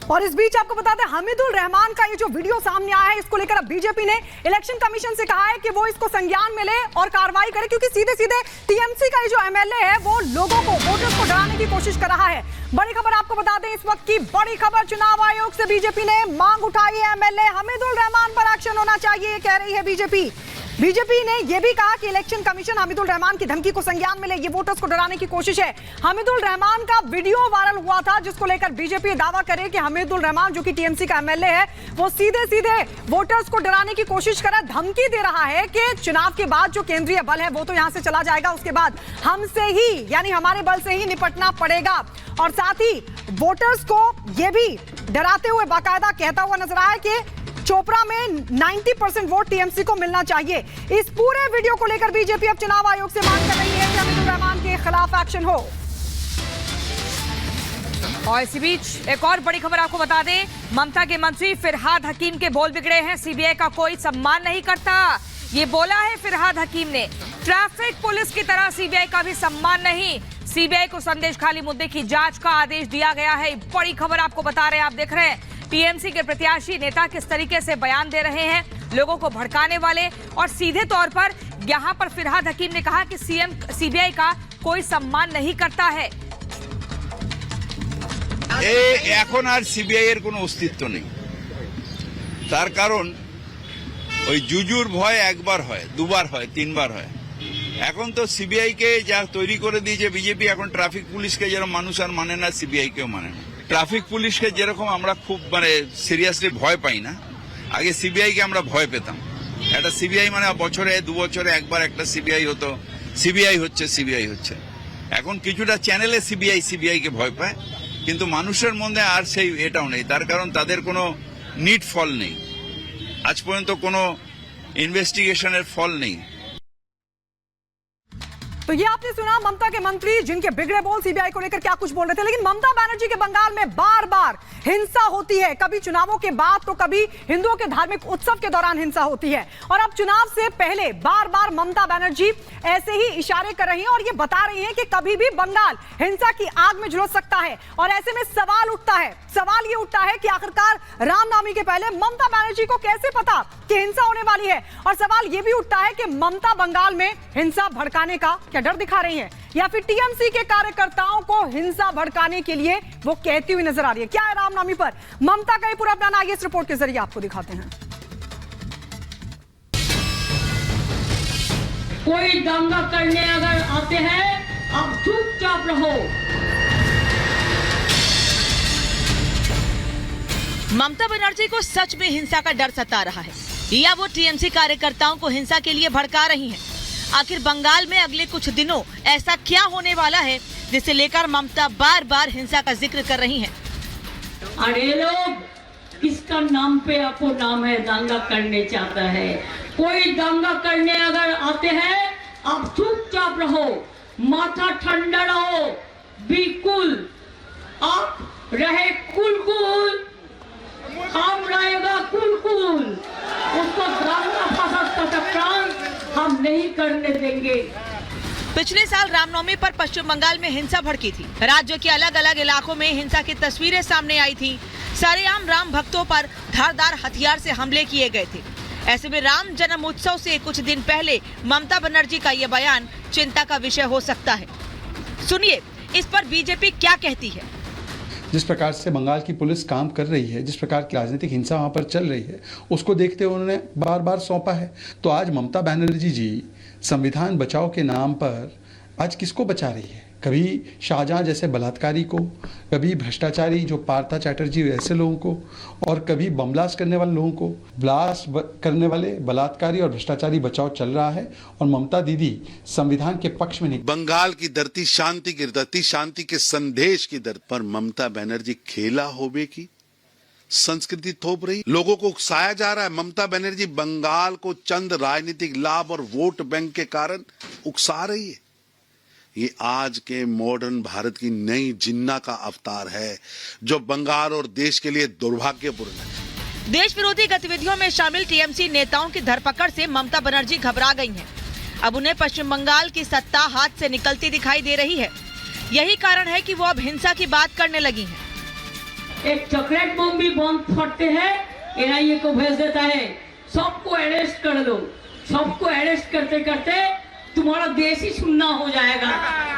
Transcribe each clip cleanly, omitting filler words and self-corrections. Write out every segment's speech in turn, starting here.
और इस बीच आपको बता दें, हमीदुल रहमान का ये जो वीडियो सामने आया है, इसको लेकर अब बीजेपी ने इलेक्शन कमीशन से कहा है कि वो इसको संज्ञान में ले और कार्रवाई करे, क्योंकि सीधे सीधे टीएमसी का ये जो एमएलए है वो लोगों को, वोटर्स को डराने की कोशिश कर रहा है। बड़ी खबर आपको बता दें, इस वक्त की बड़ी खबर, चुनाव आयोग से बीजेपी ने मांग उठाई है, एमएलए हमीदुल रहमान पर एक्शन होना चाहिए, कह रही है बीजेपी। बीजेपी ने यह भी कहा कि इलेक्शन कमीशन हमीदुल रहमान की धमकी को संज्ञान में ले, ये वोटर्स को डराने की कोशिश है। हमीदुल रहमान का वीडियो वायरल हुआ था, जिसको लेकर बीजेपी दावा करे कि हमीदुल रहमान जो कि टीएमसी का एमएलए है, वो सीधे सीधे वोटर्स को डराने की कोशिश कर रहा है, धमकी दे रहा है कि चुनाव के बाद जो केंद्रीय बल है वो तो यहां से चला जाएगा, उसके बाद हमसे ही, यानी हमारे बल से ही निपटना पड़ेगा। और साथ ही वोटर्स को यह भी डराते हुए बाकायदा कहता हुआ नजर आया कि चोपड़ा में 90% वोट टीएमसी को मिलना चाहिए। इस पूरे वीडियो को लेकर बीजेपी अब चुनाव आयोग से मांग कर रही है कि हमीदुल रहमान के खिलाफ एक्शन हो। और इसी बीच एक और बड़ी खबर आपको बता दें, ममता के मंत्री फिरहाद हकीम के बोल बिगड़े हैं। सीबीआई का कोई सम्मान नहीं करता, ये बोला है फिरहाद हकीम ने। ट्रैफिक पुलिस की तरह सीबीआई का भी सम्मान नहीं, सीबीआई को संदेशखाली मुद्दे की जांच का आदेश दिया गया है। बड़ी खबर आपको बता रहे हैं, आप देख रहे हैं टीएमसी के प्रत्याशी नेता किस तरीके से बयान दे रहे हैं, लोगों को भड़काने वाले। और सीधे तौर पर यहां पर फिरहाद हकीम ने कहा कि सीबीआई का कोई सम्मान नहीं करता है। এখন আর সিবিআই এর কোনো অস্তিত্ব নেই, তার কারণ ওই জুজুর ভয় একবার হয়, দুবার হয়, তিনবার হয়। এখন তো সিবিআই কে যা তৈরি করে দিয়েছে বিজেপি, এখন ট্রাফিক পুলিশকে যেরকম মানুষ আর মানে না, সিবিআই কেও মানে না। ট্রাফিক পুলিশকে যেরকম আমরা খুব সিরিয়াসলি ভয় পাই না, আগে সিবিআই কে আমরা ভয় পেতাম। একটা সিবিআই মানে বছরে দু বছরে একবার একটা সিবিআই হতো, সিবিআই হচ্ছে। এখন কিছুটা চ্যানেলে সিবিআই কে ভয় পায়, কিন্তু মানুষের মধ্যে আর সেই এটাও নেই, তার কারণ তাদের কোনো নিট ফল নেই, আজ পর্যন্ত কোনো ইনভেস্টিগেশনের ফল নেই। तो ये आपने सुना ममता के मंत्री जिनके बिगड़े बोल सीबीआई को लेकर क्या कुछ बोल रहे थे। लेकिन ममता बनर्जी के बंगाल में बार बार हिंसा होती है, कभी चुनावों के बाद तो कभी हिंदुओं के धार्मिक उत्सव के दौरान हिंसा होती है। और अब चुनाव से पहले बार बार ममता बनर्जी ऐसे ही इशारे कर रही हैं और ये बता रही हैं कि कभी भी बंगाल हिंसा की आग में झुलस सकता है। और ऐसे में सवाल ये उठता है कि आखिरकार रामनवमी के पहले ममता बनर्जी को कैसे पता कि हिंसा होने वाली है। और सवाल ये भी उठता है कि ममता बंगाल में हिंसा भड़काने का क्या डर दिखा रही है, या फिर टीएमसी के कार्यकर्ताओं को हिंसा भड़काने के लिए वो कहती हुई नजर आ रही है। क्या है रामनवमी पर ममता का ये पूरा प्लान, आइए इस रिपोर्ट के जरिए आपको दिखाते हैं। कोई दंगा करने अगर आते हैं, आप चुपचाप रहो। ममता बनर्जी को सच में हिंसा का डर सता रहा है, या वो टीएमसी कार्यकर्ताओं को हिंसा के लिए भड़का रही हैं? आखिर बंगाल में अगले कुछ दिनों ऐसा क्या होने वाला है जिसे लेकर ममता बार बार हिंसा का जिक्र कर रही हैं? अरे लोग, किसका नाम पे आपको नाम है दंगा करने चाहता है? कोई दंगा करने अगर आते हैं, आप चुपचाप रहो, माथा ठंडा रहो, बिल्कुल आप रहे कुल, हम रहेगा कुल। उसको दंगा फसाद का टकराव हम नहीं करने देंगे। पिछले साल रामनवमी पर पश्चिम बंगाल में हिंसा भड़की थी। राज्य के अलग अलग इलाकों में हिंसा की तस्वीरें सामने आई थी। सरेआम राम भक्तों पर धारदार हथियार से हमले किए गए थे। ऐसे में राम जन्म उत्सव से कुछ दिन पहले ममता बनर्जी का ये बयान चिंता का विषय हो सकता है। सुनिए इस पर बीजेपी क्या कहती है। जिस प्रकार से बंगाल की पुलिस काम कर रही है, जिस प्रकार की राजनीतिक हिंसा वहाँ पर चल रही है, उसको देखते हुए उन्होंने बार बार सौंपा है। तो आज ममता बनर्जी जी संविधान बचाओ के नाम पर आज किसको बचा रही है? कभी शाहजहां जैसे बलात्कारी को, कभी भ्रष्टाचारी जो पार्था चैटर्जी ऐसे लोगों को, और कभी बम ब्लास्ट करने वाले लोगों को। ब्लास्ट करने वाले बलात्कारी और भ्रष्टाचारी बचाओ चल रहा है, और ममता दीदी संविधान के पक्ष में नहीं। बंगाल की धरती शांति की धरती, शांति के संदेश की धरती पर ममता बनर्जी खेला होबे की संस्कृति थोप रही, लोगों को उकसाया जा रहा है। ममता बनर्जी बंगाल को चंद राजनीतिक लाभ और वोट बैंक के कारण उकसा रही है। ये आज के मॉडर्न भारत की नई जिन्ना का अवतार है, जो बंगाल और देश के लिए दुर्भाग्यपूर्ण है। देश विरोधी गतिविधियों में शामिल टीएमसी नेताओं की धरपकड़ से ममता बनर्जी घबरा गई हैं। अब उन्हें पश्चिम बंगाल की सत्ता हाथ से निकलती दिखाई दे रही है। यही कारण है कि वो अब हिंसा की बात करने लगी हैं। एक चॉकलेट बम भी बम फटते हैं, एनआईए को भेज देता है, सबको अरेस्ट कर लो। सबको अरेस्ट करते करते तुम्हारा देश ही सुनना हो जाएगा।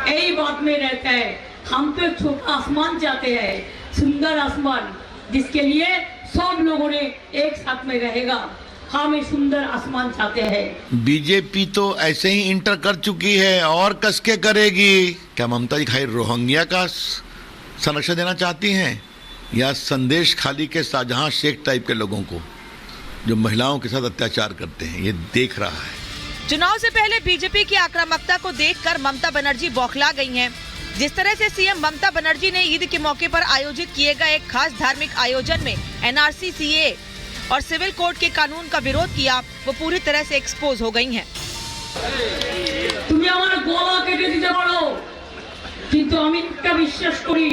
यही बात में रहता है। हम तो एक छोटा आसमान चाहते हैं, सुंदर आसमान, जिसके लिए सब लोगों ने एक साथ में रहेगा। हम एक सुंदर आसमान चाहते हैं। बीजेपी तो ऐसे ही इंटर कर चुकी है और कसके करेगी। क्या ममता जी खाली रोहिंग्या का संरक्षण देना चाहती हैं या संदेश खाली के शाहजहां शेख टाइप के लोगों को जो महिलाओं के साथ अत्याचार करते हैं, ये देख रहा है। चुनाव से पहले बीजेपी की आक्रामकता को देखकर ममता बनर्जी बौखला गई हैं। जिस तरह से सीएम ममता बनर्जी ने ईद के मौके पर आयोजित किए गए एक खास धार्मिक आयोजन में एनआरसी, सीए और सिविल कोड के कानून का विरोध किया, वो पूरी तरह से एक्सपोज हो गई हैं। তুমি আমার গলা কেটে দিতে পারো, কিন্তু আমি একটা বিশ্বাস করি,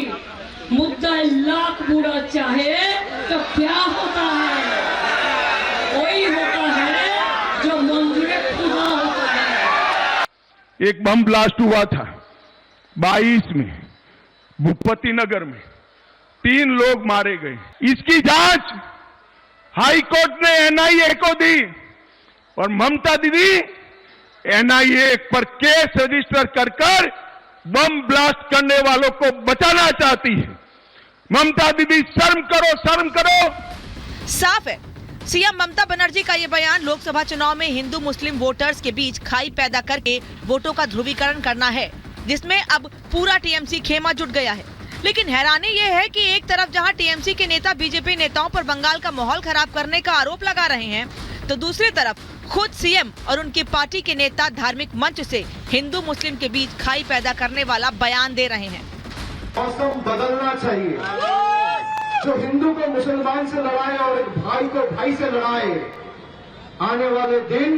मुद्दा लाख बुरा चाहे तो क्या होता है, वही होता है जो मंजूर खुदा होता है। एक बम ब्लास्ट हुआ था 22 में भूपति नगर में, 3 लोग मारे गए। इसकी जांच हाई कोर्ट ने एनआईए को दी और ममता दीदी एनआईए पर केस रजिस्टर कर बम ब्लास्ट करने वालों को बचाना चाहती है। ममता दीदी शर्म करो, शर्म करो। साफ है, सीएम ममता बनर्जी का ये बयान लोकसभा चुनाव में हिंदू मुस्लिम वोटर्स के बीच खाई पैदा करके वोटों का ध्रुवीकरण करना है, जिसमें अब पूरा टीएमसी खेमा जुट गया है। लेकिन हैरानी ये है कि एक तरफ जहां टीएमसी के नेता बीजेपी नेताओं पर बंगाल का माहौल खराब करने का आरोप लगा रहे हैं, तो दूसरी तरफ खुद सीएम और उनकी पार्टी के नेता धार्मिक मंच से हिंदू मुस्लिम के बीच खाई पैदा करने वाला बयान दे रहे हैं। मौसम बदलना चाहिए। जो हिंदू को मुसलमान से लड़ाए और एक भाई को भाई से लड़ाए, आने वाले दिन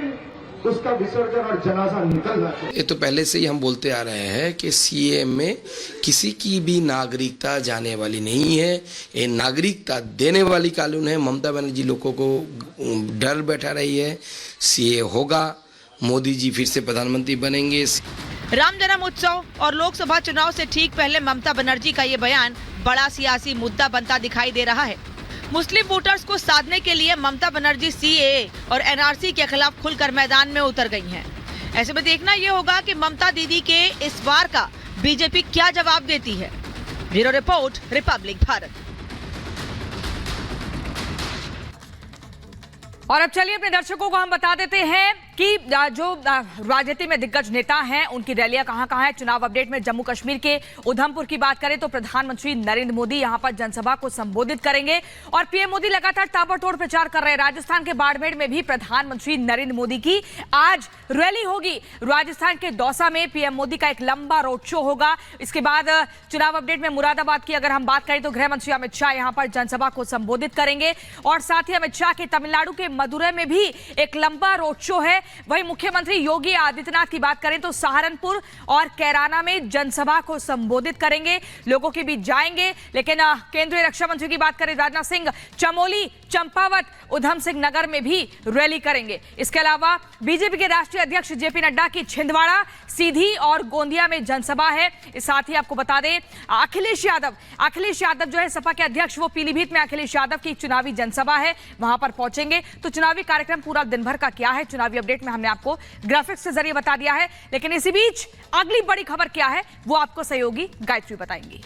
उसका विसर्जन और जनाजा निकलना चाहिए। ये तो पहले से ही हम बोलते आ रहे हैं कि सीएए में किसी की भी नागरिकता जाने वाली नहीं है। ये नागरिकता देने वाली कानून है। ममता बनर्जी लोगों को डर बैठा रही है, सीएए होगा, मोदी जी फिर से प्रधानमंत्री बनेंगे। राम जन्म उत्सव और लोकसभा चुनाव से ठीक पहले ममता बनर्जी का ये बयान बड़ा सियासी मुद्दा बनता दिखाई दे रहा है। मुस्लिम वोटर्स को साधने के लिए ममता बनर्जी सीएए और एनआरसी के खिलाफ खुलकर मैदान में उतर गई हैं। ऐसे में देखना ये होगा कि ममता दीदी के इस वार का बीजेपी क्या जवाब देती है। Bureau report, Republic Bharat. और अब चलिए अपने दर्शकों को हम बता देते हैं कि जो राजनीति में दिग्गज नेता हैं उनकी रैलियां कहां हैं। चुनाव अपडेट में जम्मू कश्मीर के उधमपुर की बात करें तो प्रधानमंत्री नरेंद्र मोदी यहां पर जनसभा को संबोधित करेंगे और पीएम मोदी लगातार ताबड़तोड़ प्रचार कर रहे हैं। राजस्थान के बाड़मेर में भी प्रधानमंत्री नरेंद्र मोदी की आज रैली होगी। राजस्थान के दौसा में पीएम मोदी का एक लंबा रोड शो होगा। इसके बाद चुनाव अपडेट में मुरादाबाद की अगर हम बात करें तो गृह मंत्री अमित शाह यहां पर जनसभा को संबोधित करेंगे और साथ ही अमित शाह के तमिलनाडु के मदुरै में भी एक लंबा रोड शो है। वहीं मुख्यमंत्री योगी आदित्यनाथ की बात करें तो सहारनपुर और कैराना में जनसभा को संबोधित करेंगे, लोगों के बीच जाएंगे। लेकिन केंद्रीय रक्षा मंत्री की बात करें राजनाथ सिंह चमोली, चंपावत, उधम सिंह नगर में भी रैली करेंगे। इसके अलावा बीजेपी के राष्ट्रीय अध्यक्ष जेपी नड्डा की छिंदवाड़ा, सीधी और गोंदिया में जनसभा है। इस साथ ही आपको बता दें अखिलेश यादव जो है सपा के अध्यक्ष, वो पीलीभीत में अखिलेश यादव की चुनावी जनसभा है, वहां पर पहुंचेंगे। तो चुनावी कार्यक्रम पूरा दिन भर का क्या है, चुनावी अपडेट में हमने आपको ग्राफिक्स के जरिए बता दिया है। लेकिन इसी बीच अगली बड़ी खबर क्या है वो आपको सहयोगी गायत्री बताएंगी।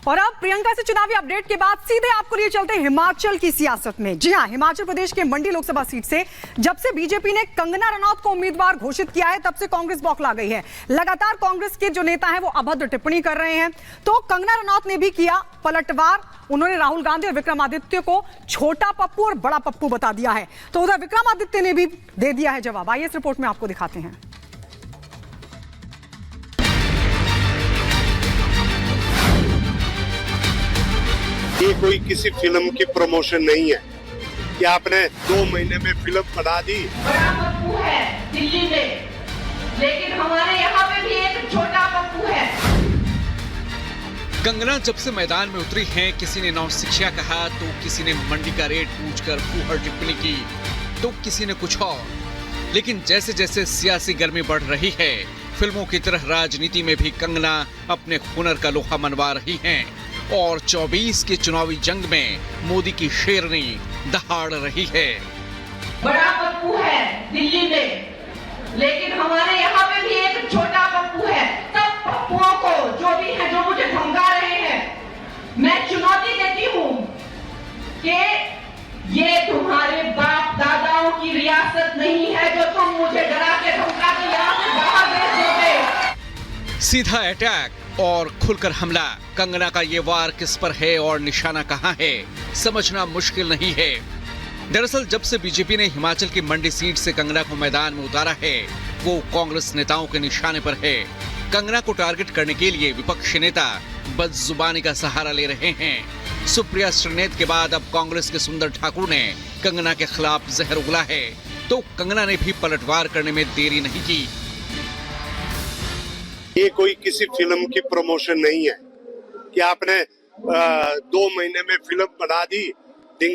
और अब प्रियंका से चुनावी अपडेट के बाद सीधे आपको लिए चलते हैं हिमाचल की सियासत में। जी हां, हिमाचल प्रदेश के मंडी लोकसभा सीट से जब से बीजेपी ने कंगना रनौत को उम्मीदवार घोषित किया है तब से कांग्रेस बौखला गई है। लगातार कांग्रेस के जो नेता हैं वो अभद्र टिप्पणी कर रहे हैं। तो कंगना रनौत ने भी किया पलटवार। उन्होंने राहुल गांधी और विक्रमादित्य को छोटा पप्पू और बड़ा पप्पू बता दिया है। तो उधर विक्रमादित्य ने भी दे दिया है जवाब। आइए इस रिपोर्ट में आपको दिखाते हैं। ये कोई किसी फिल्म की प्रमोशन नहीं है कि आपने 2 महीने में फिल्म बना दी। बड़ा पप्पू है दिल्ली में, लेकिन हमारे यहाँ पे भी एक छोटा पप्पू है। कंगना जब से मैदान में उतरी हैं, किसी ने नौ शिक्षा कहा तो किसी ने मंडी का रेट पूछकर फूहड़ टिप्पणी की तो किसी ने कुछ और। लेकिन जैसे जैसे सियासी गर्मी बढ़ रही है, फिल्मों की तरह राजनीति में भी कंगना अपने हुनर का लोहा मनवा रही हैं और 24 के चुनावी जंग में मोदी की शेरनी दहाड़ रही है। बड़ा पप्पू है दिल्ली में, लेकिन हमारे यहाँ पे भी एक छोटा पप्पू है। सब पप्पुओं को जो भी है, जो मुझे धमका रहे हैं, मैं चुनौती देती हूँ कि ये तुम्हारे बाप दादाओं की रियासत नहीं है जो तुम मुझे डरा के धमका के यहाँ से बाहर भेज दोगे। सीधा अटैक और खुलकर हमला। कंगना का ये वार किस पर है और निशाना कहां है, समझना मुश्किल नहीं है। दरअसल जब से बीजेपी ने हिमाचल की मंडी सीट से कंगना को मैदान में उतारा है, वो कांग्रेस नेताओं के निशाने पर है। कंगना को टारगेट करने के लिए विपक्षी नेता बदजुबानी का सहारा ले रहे हैं। सुप्रिया श्रीनेत के बाद अब कांग्रेस के सुंदर ठाकुर ने कंगना के खिलाफ जहर उगला है, तो कंगना ने भी पलटवार करने में देरी नहीं की। ये कोई किसी फिल्म की प्रमोशन नहीं है कि आपने 2 महीने में फिल्म बना दी